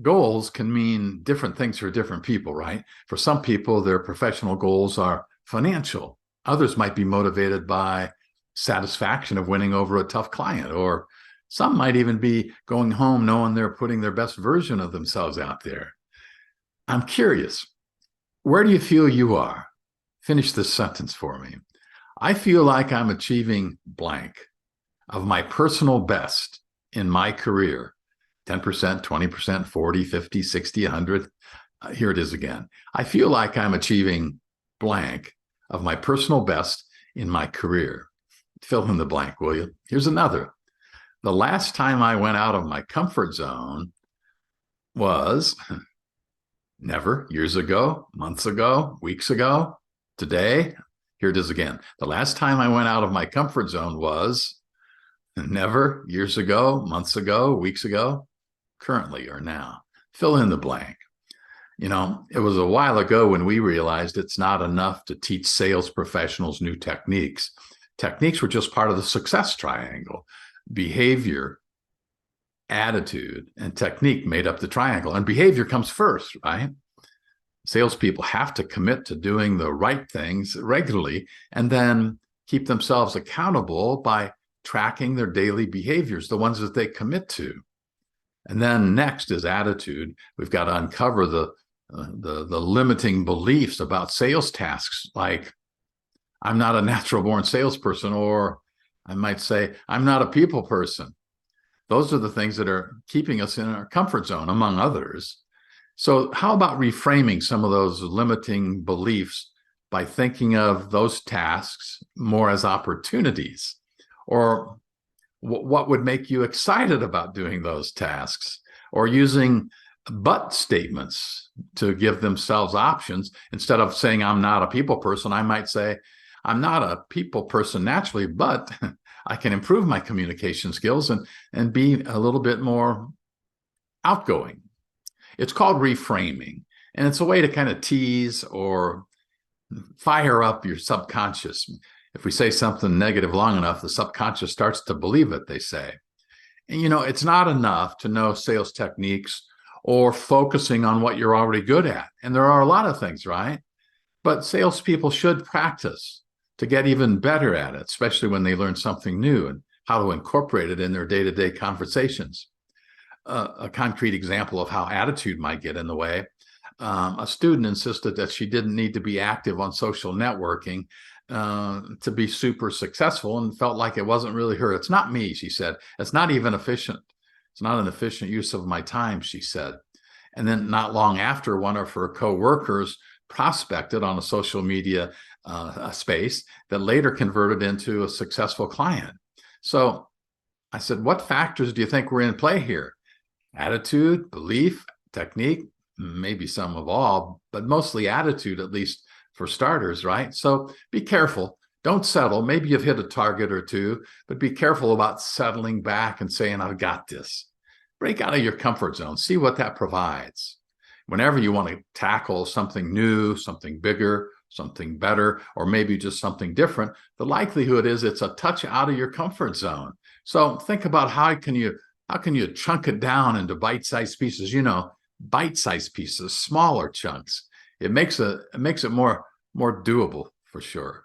Goals can mean different things for different people, right? For some people, their professional goals are financial. Others might be motivated by satisfaction of winning over a tough client, or some might even be going home knowing they're putting their best version of themselves out there. I'm curious, where do you feel you are? Finish this sentence for me. I feel like I'm achieving blank of my personal best in my career. 10%, 20%, 40, 50, 60, 100. Here it is again. I feel like I'm achieving blank of my personal best in my career. Fill in the blank, will you? Here's another. The last time I went out of my comfort zone was never, years ago, months ago, weeks ago, today. Here it is again. The last time I went out of my comfort zone was never, years ago, months ago, weeks ago, currently, or now. Fill in the blank. It was a while ago when we realized it's not enough to teach sales professionals new techniques. Techniques were just part of the success triangle. Behavior, attitude, and technique made up the triangle, and behavior comes first, right? Salespeople have to commit to doing the right things regularly and then keep themselves accountable by tracking their daily behaviors, the ones that they commit to. And then next is attitude. We've got to uncover the limiting beliefs about sales tasks, like I'm not a natural born salesperson, or I might say I'm not a people person. Those are the things that are keeping us in our comfort zone, among others. So how about reframing some of those limiting beliefs by thinking of those tasks more as opportunities? Or what would make you excited about doing those tasks? Or using but statements to give themselves options. Instead of saying I'm not a people person, I might say I'm not a people person naturally, but I can improve my communication skills and be a little bit more outgoing. It's called reframing, and it's a way to kind of tease or fire up your subconscious. If we say something negative long enough, the subconscious starts to believe it, they say. And it's not enough to know sales techniques or focusing on what you're already good at. And there are a lot of things, right? But salespeople should practice to get even better at it, especially when they learn something new and how to incorporate it in their day-to-day conversations. A concrete example of how attitude might get in the way. A student insisted that she didn't need to be active on social networking to be super successful, and felt like it wasn't really her. It's not me, she said. It's not even efficient. It's not an efficient use of my time, she said. And then not long after, one of her co-workers prospected on a social media space that later converted into a successful client. So I said, what factors do you think were in play here? Attitude, belief, technique, maybe some of all, but mostly attitude, at least for starters, right? So be careful. Don't settle. Maybe you've hit a target or two, but be careful about settling back and saying, I've got this. Break out of your comfort zone. See what that provides. Whenever you want to tackle something new, something bigger, something better, or maybe just something different, the likelihood is it's a touch out of your comfort zone. So think about how can you chunk it down into bite-sized pieces, bite-sized pieces, smaller chunks. It makes it more doable for sure.